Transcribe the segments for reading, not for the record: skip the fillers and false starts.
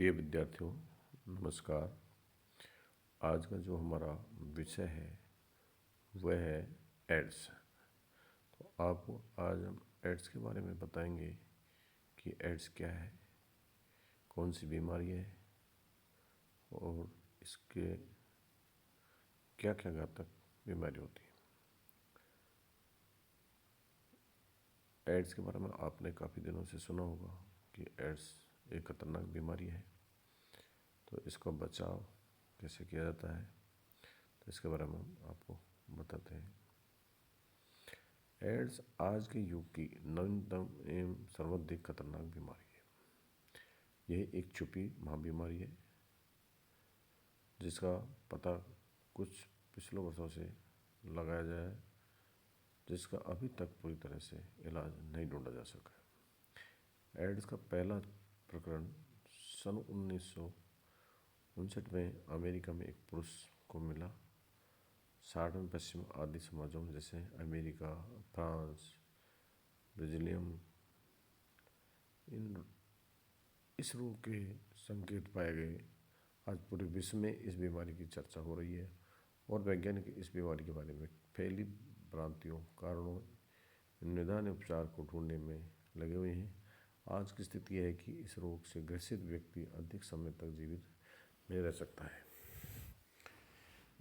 प्रिय विद्यार्थियों, नमस्कार। आज का जो हमारा विषय है वह है एड्स। तो आपको आज हम एड्स के बारे में बताएंगे कि एड्स क्या है, कौन सी बीमारी है और इसके क्या क्या घातक बीमारी होती है। एड्स के बारे में आपने काफ़ी दिनों से सुना होगा कि एड्स एक खतरनाक बीमारी है। तो इसका बचाव कैसे किया जाता है, तो इसके बारे में हम आपको बताते हैं। एड्स आज के युग की नवीनतम एवं सर्वाधिक खतरनाक बीमारी है। यह एक छुपी महाबीमारी है जिसका पता कुछ पिछले वर्षों से लगाया जाए, जिसका अभी तक पूरी तरह से इलाज नहीं ढूंढा जा सका। एड्स का पहला प्रकरण सन 1959 में अमेरिका में एक पुरुष को मिला। 60 में पश्चिम आदि समाजों जैसे अमेरिका, फ्रांस, बेल्जियम इस रोग के संकेत पाए गए। आज पूरे विश्व में इस बीमारी की चर्चा हो रही है और वैज्ञानिक इस बीमारी के बारे में फैली भ्रांतियों, कारणों, निदान उपचार को ढूंढने में लगे हुए हैं। आज की स्थिति है कि इस रोग से ग्रसित व्यक्ति अधिक समय तक जीवित नहीं रह सकता है।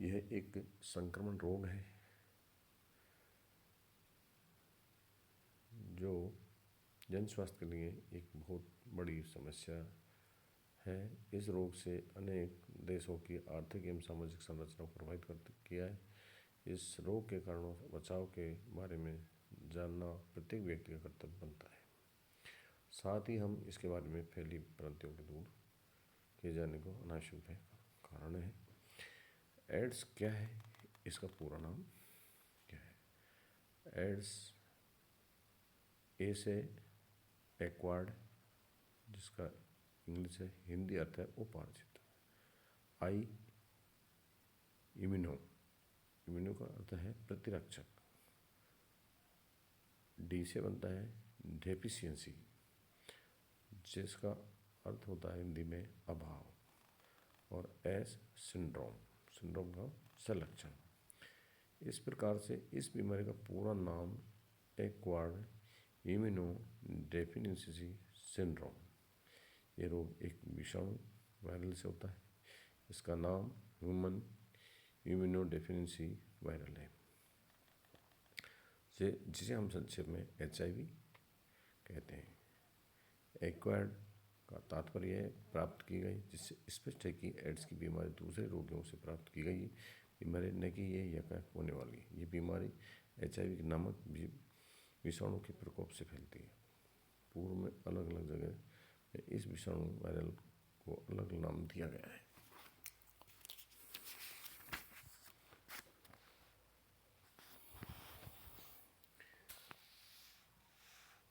यह एक संक्रमण रोग है जो जन स्वास्थ्य के लिए एक बहुत बड़ी समस्या है। इस रोग से अनेक देशों की आर्थिक एवं सामाजिक संरचना को प्रभावित किया है। इस रोग के कारणों से बचाव के बारे में जानना प्रत्येक व्यक्ति का कर्तव्य बनता है। साथ ही हम इसके बारे में फैली भ्रांतियों के दूर किए जाने को अनावश्यक कारण है। एड्स क्या है, इसका पूरा नाम क्या है? एड्स ए से एक्वायर्ड, जिसका इंग्लिश है, हिंदी अर्थ है उपार्जित। आई इम्यूनो, इम्यूनो का अर्थ है प्रतिरक्षक। डी से बनता है डेफिशिएंसी, जिसका अर्थ होता है हिंदी में अभाव। और एस सिंड्रोम, सिंड्रोम का संलक्षण। इस प्रकार से इस बीमारी का पूरा नाम एक्वायर्ड इम्यूनो डेफिशिएंसी सिंड्रोम। ये रोग एक विषाणु वायरल से होता है। इसका नाम ह्यूमन इम्यूनो डेफिशिएंसी वायरल है, जिसे हम संक्षेप में HIV कहते हैं। एक्वायर्ड का तात्पर्य है प्राप्त की गई, जिससे स्पष्ट है कि एड्स की बीमारी दूसरे रोगियों से प्राप्त की गई बीमारी न कि ये यकृत होने वाली है। ये बीमारी HIV नामक विषाणु के प्रकोप से फैलती है। पूर्व में अलग अलग जगह में इस विषाणु वायरल को अलग नाम दिया गया है।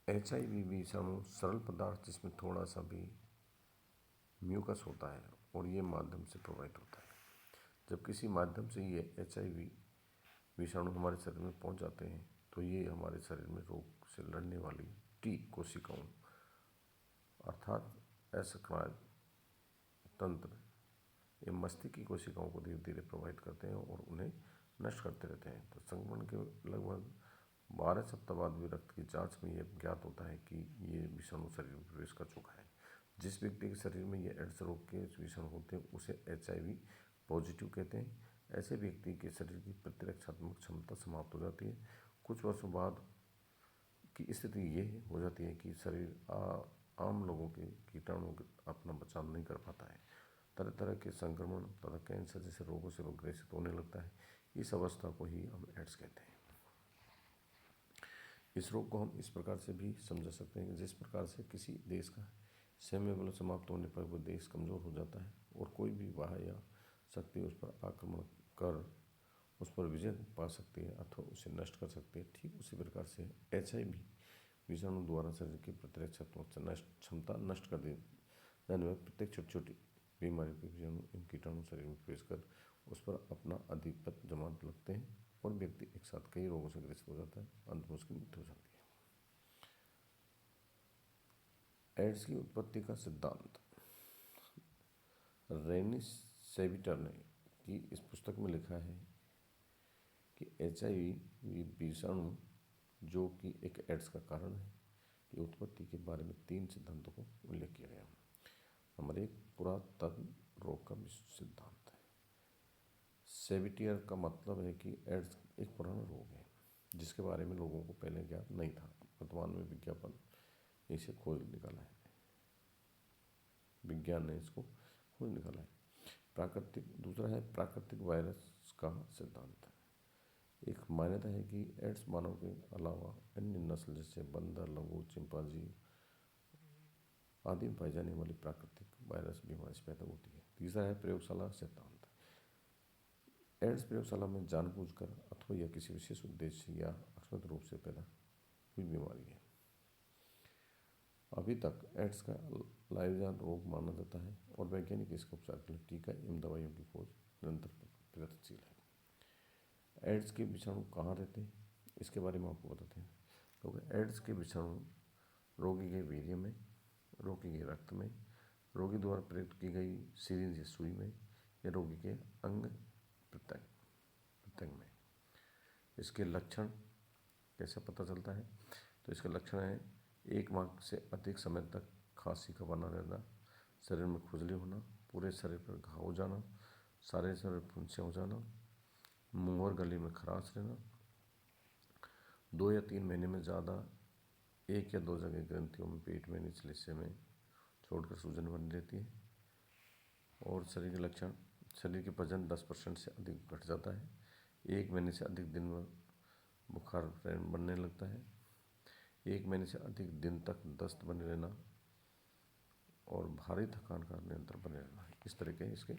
HIV विषाणु सरल पदार्थ जिसमें थोड़ा सा भी म्यूकस होता है और ये माध्यम से प्रभावित होता है। जब किसी माध्यम से ये HIV विषाणु हमारे शरीर में पहुंच जाते हैं तो ये हमारे शरीर में रोग से लड़ने वाली T कोशिकाओं अर्थात असक्रिय तंत्र एवं मस्तिष्क की कोशिकाओं को धीरे धीरे प्रभावित करते हैं और उन्हें नष्ट करते रहते हैं। तो संक्रमण के लगभग 12 सप्ताह बाद भी रक्त की जांच में यह ज्ञात होता है कि ये विषाणु शरीर में प्रवेश कर चुका है। जिस व्यक्ति के शरीर में ये एड्स रोग के विषाणु होते हैं उसे HIV पॉजिटिव कहते हैं। ऐसे व्यक्ति के शरीर की प्रतिरक्षात्मक क्षमता समाप्त हो जाती है। कुछ वर्षों बाद की स्थिति ये हो जाती है कि शरीर आम लोगों के कीटाणुओं के अपना बचाव नहीं कर पाता है। तरह तरह के संक्रमण तथा कैंसर जैसे रोगों से वह ग्रसित होने लगता है। इस अवस्था को ही हम एड्स कहते हैं। इस रोग को हम इस प्रकार से भी समझा सकते हैं कि जिस प्रकार से किसी देश का सैन्य बल समाप्त होने पर वह देश कमज़ोर हो जाता है और कोई भी बाह्य शक्ति उस पर आक्रमण कर उस पर विजय पा सकती है अथवा उसे नष्ट कर सकती है, ठीक उसी प्रकार से HIV विषाणु द्वारा शरीर की प्रतिरक्षात्मक क्षमता नष्ट कर दी जाने में प्रत्येक छोटी छोटी बीमारियों के विषाणु एवं कीटाणु शरीर में प्रवेश कर उस पर अपना आधिपत्य जमाने लगते हैं और व्यक्ति एक साथ कई रोगों से ग्रसित हो जाता है। अंत में उसकी मृत्यु हो जाती है। एड्स की उत्पत्ति का सिद्धांत। रेनी सेविटर ने की इस पुस्तक में लिखा है कि HIV विषाणु जो कि एक एड्स का कारण है की उत्पत्ति के बारे में 3 सिद्धांतों को उल्लेख किया गया। नंबर 1, पुरातन रोग का सिद्धांत है। सेविटियर का मतलब है कि एड्स एक पुराना रोग है जिसके बारे में लोगों को पहले ज्ञात नहीं था। वर्तमान में विज्ञापन इसे खोज निकाला है, विज्ञान ने इसको खोज निकाला है। दूसरा है प्राकृतिक वायरस का सिद्धांत। एक मान्यता है कि एड्स मानव के अलावा अन्य नस्ल जैसे बंदर, लंगूर, चिंपांजी आदि में पाई जाने वाली प्राकृतिक वायरस बीमारी से पैदा होती है। तीसरा है प्रयोगशाला सिद्धांत। एड्स प्रयोगशाला में जानबूझकर अथवा या किसी विशेष उद्देश्य या अकस्मात रूप से पैदा हुई बीमारी है। अभी तक एड्स का लाइवजान रोग माना जाता है और वैज्ञानिक इसके उपचार के लिए टीका एवं दवाइयों की खोज निरंतर प्रगतिशील है। एड्स के विषाणु कहाँ रहते हैं इसके बारे में आपको बताते हैं। तो एड्स के विषाणु रोगी के वीर्य में, रोगी के रक्त में, रोगी द्वारा प्रयुक्त की गई सिरिंज या सुई में या रोगी के अंग प्रत्यंग में। इसके लक्षण कैसे पता चलता है? तो इसके लक्षण है 1 माह से अधिक समय तक खांसी का बना रहना, शरीर में खुजली होना, पूरे शरीर पर घाव हो जाना, सारे शरीर फुंसियाँ हो जाना, मुंह और गले में खराश रहना, 2 या 3 महीने में ज़्यादा 1 या 2 जगह ग्रंथियों में, पेट में, निचले हिस्से में छोड़कर सूजन बनी रहती है। और शरीर के लक्षण, शरीर के वजन 10% से अधिक घट जाता है, 1 महीने से अधिक दिन में बुखार बनने लगता है, 1 महीने से अधिक दिन तक दस्त बने रहना और भारी थकान का निरंतर बने रहना। इस तरह के इसके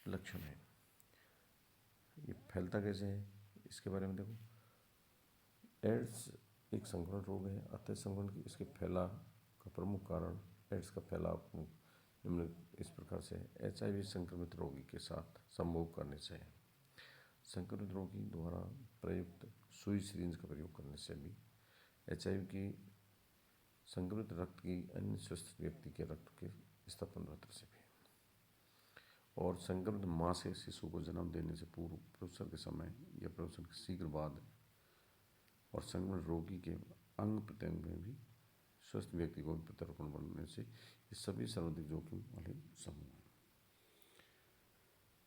लक्षण हैं। ये फैलता कैसे है इसके बारे में देखो। एड्स एक संक्रमण रोग है। अतः संक्रमण की इसके फैलाव का प्रमुख कारण एड्स का फैलाव निम्न इस प्रकार से है। HIV संक्रमित रोगी के साथ संभोग करने से है। संक्रमित रोगी द्वारा प्रयुक्त सुई सिरिंज का प्रयोग करने से भी, HIV की संक्रमित रक्त की अन्य स्वस्थ व्यक्ति के रक्त के स्तनपत्र से भी, और संक्रमित माँ से शिशु को जन्म देने से पूर्व, प्रसव के समय या प्रसव के शीघ्र बाद, और संक्रमित रोगी के अंग प्रत्यंग में भी स्वस्थ व्यक्ति को प्रत्यारोपण बनने से ये सभी सर्वाधिक जोखिम वाले समूह हैं।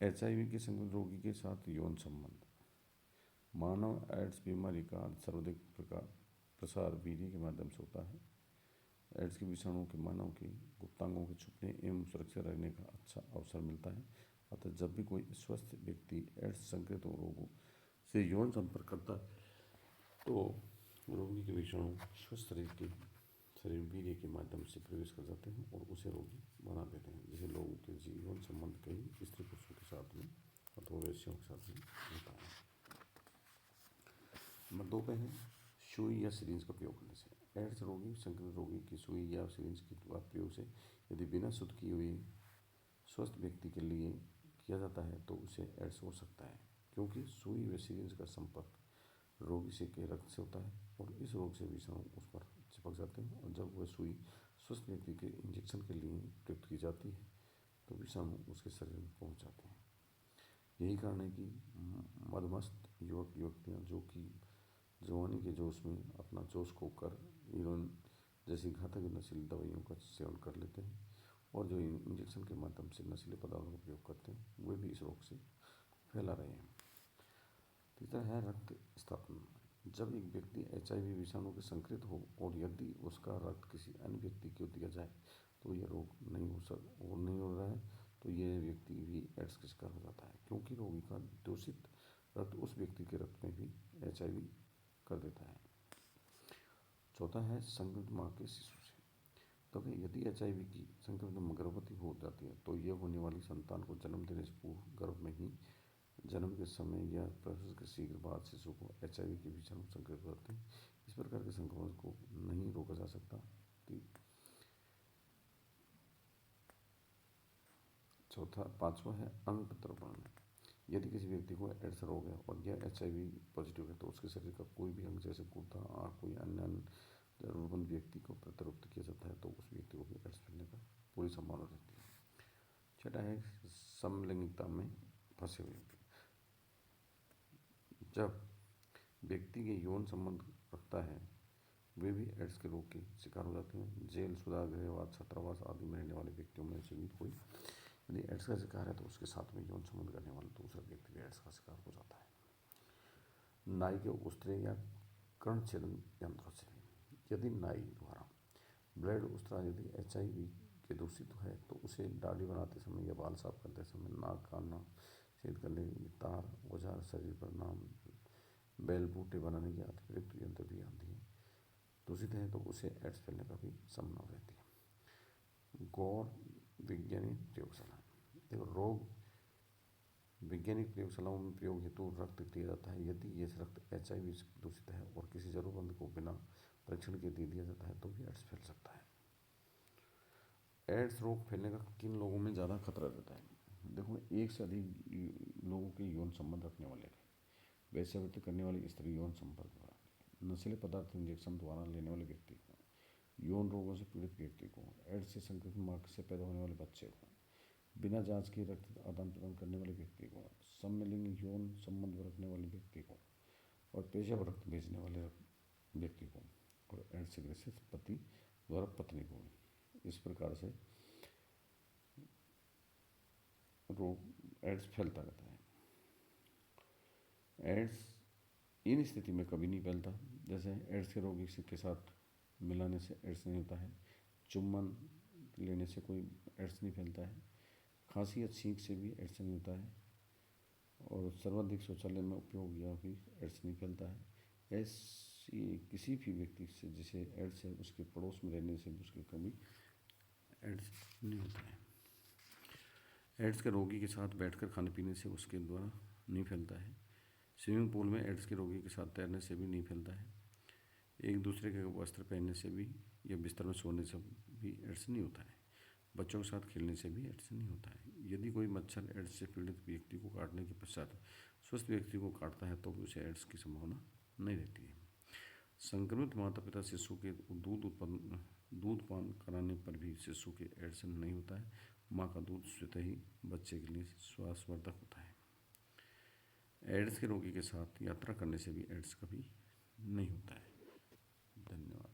HIV के संक्रमित रोगी के साथ यौन संबंध। मानव एड्स बीमारी का सर्वाधिक प्रसार वीर्य के माध्यम से होता है। एड्स के विषाणु के मानव के गुप्तांगों के छुपने एवं सुरक्षित रहने का अच्छा अवसर मिलता है। अतः जब भी कोई स्वस्थ व्यक्ति एड्स संक्रमित रोगों से यौन संपर्क करता है तो रोगी के विषाणु स्वस्थ शरीर वीर्य के माध्यम से प्रवेश कर जाते हैं और उसे रोगी बना देते हैं। जैसे लोगों के जीवन संबंध कई स्त्री पुरुषों के साथ में अथवा वैश्यों के साथ में होता है। नंबर 2 पे है सुई या सिरिंज का प्रयोग करने से। एड्स रोगी संक्रमित रोगी की सुई या सिरिंज के प्रयोग से यदि बिना शुद्ध किए हुए स्वस्थ व्यक्ति के लिए किया जाता है तो उसे एड्स हो सकता है, क्योंकि सुई व सिरिंज का संपर्क रोगी से के रक्त से होता है और इस रोग से विषाणु उस पर चिपक जाते हैं। और जब वह सुई स्वस्थ व्यक्ति के इंजेक्शन के लिए प्रयुक्त की जाती है तो विषाणु उसके शरीर में पहुंच जाते हैं। यही कारण है कि मदमस्त युवक युवतियाँ जो कि जवानी के जोश में अपना जोश खोकर हीरोइन जैसी घातक नशीली दवाइयों का सेवन कर लेते हैं और जो इंजेक्शन के माध्यम से नशीले पदार्थों का प्रयोग करते हैं वे भी इस रोग से फैला रहे हैं। तीसरा है रक्त स्थापना। जब एक व्यक्ति HIV विषाणु के संक्रमित हो और यदि उसका रक्त किसी अन्य व्यक्ति को दिया जाए तो यह रोग नहीं हो रहा है तो यह व्यक्ति भी एड्स का शिकार हो जाता है, क्योंकि रोगी का दूषित रक्त उस व्यक्ति के रक्त में भी HIV कर देता है। चौथा है संक्रमित माँ के शिशु से। तो यदि HIV की संक्रमित गर्भवती हो जाती है तो यह होने वाली संतान को जन्म देने से पूर्व गर्भ में ही जन्म के समय या प्रसव के शीघ्र बाद शिशु को HIV के विषाणु संक्रमित करते हैं। इस प्रकार के संक्रमण को नहीं रोका जा सकता। पांचवा है अंग प्रत्यारोपण। यदि किसी व्यक्ति को एड्स रोग है और यह HIV पॉजिटिव है तो उसके शरीर का कोई भी अंग जैसे गुर्दा, आँख, कोई अन्य जरूरतमंद व्यक्ति को प्रत्यारोपित किया जाता है तो उस व्यक्ति को भी एड्स फैलने का पूरी संभावना रहती है। छठा है समलैंगिकता में फंसे हुए। जब व्यक्ति के यौन संबंध रखता है वे भी एड्स के रोग के शिकार हो जाते हैं। जेल, सुधार गृहवास, छात्रावास आदि में रहने वाले व्यक्तियों में से भी कोई यदि एड्स का शिकार है तो उसके साथ में यौन संबंध करने वाला दूसरा व्यक्ति भी एड्स का शिकार हो जाता है। नाई के उस्तरे या कर्णछेदन यंत्रों से यदि नाई द्वारा ब्लेड उस्तरा यदि HIV के दूषित है तो उसे दाढ़ी बनाते समय या बाल साफ करते समय, नाक, कान छेद करने के तार, औजार, शरीर पर नाम, बैल बूटे बनाने के अतिरिक्त यंत्र भी आती है दूषित है तो उसे एड्स फैलने का भी संभावना रहती है। गौर वैज्ञानिक प्रयोगशाला, देखो रोग वैज्ञानिक प्रयोगशालाओं में प्रयोग हेतु रक्त दिया जाता है। यदि ये रक्त HIV से दूषित है और किसी जरूरतमंद को बिना परीक्षण के दे दिया जाता है तो भी एड्स फैल सकता है। एड्स रोग फैलने का किन लोगों में ज़्यादा खतरा रहता है? देखो, एक से अधिक लोगों के यौन संबंध रखने वाले, वेश्यावृत्ति करने वाले स्त्री, यौन संपर्क वाले, नशीले पदार्थ इंजेक्शन द्वारा लेने वाले व्यक्ति को, यौन रोगों से पीड़ित व्यक्ति को, एड्स से संक्रमित माँ से पैदा होने वाले बच्चे को, बिना जांच के रक्त आदान प्रदान करने वाले व्यक्ति को, समलिंगी यौन संबंध रखने वाले व्यक्ति को और पेशेवर रक्त भेजने वाले व्यक्ति को और एड्स से ग्रसित पति द्वारा पत्नी को। इस प्रकार से रोग एड्स फैलता रहता है। एड्स इन स्थिति में कभी नहीं फैलता, जैसे एड्स के रोगी के साथ मिलाने से एड्स नहीं होता है, चुम्बन लेने से कोई एड्स नहीं फैलता है, खांसी या छींक से भी एड्स नहीं होता है और सर्वाधिक शौचालय में उपयोग या भी एड्स नहीं फैलता है। ऐसी किसी भी व्यक्ति से जिसे एड्स है उसके पड़ोस में रहने से भी उसके कभी एड्स नहीं होता है। एड्स के रोगी के साथ बैठकर खाने पीने से उसके द्वारा नहीं फैलता है। स्विमिंग पूल में एड्स के रोगी के साथ तैरने से भी नहीं फैलता है। एक दूसरे के वस्त्र पहनने से भी या बिस्तर में सोने से भी एड्स नहीं होता है। बच्चों के साथ खेलने से भी एड्स नहीं होता है। यदि कोई मच्छर एड्स से पीड़ित व्यक्ति को काटने के पश्चात स्वस्थ व्यक्ति को काटता है तो भी उसे एड्स की संभावना नहीं रहती है। संक्रमित माता पिता शिशु के दूध पान कराने पर भी शिशु के एड्स नहीं होता है। माँ का दूध स्वतः ही बच्चे के लिए श्वासवर्धक होता है। एड्स के रोगी के साथ यात्रा करने से भी एड्स कभी नहीं होता है। धन्यवाद।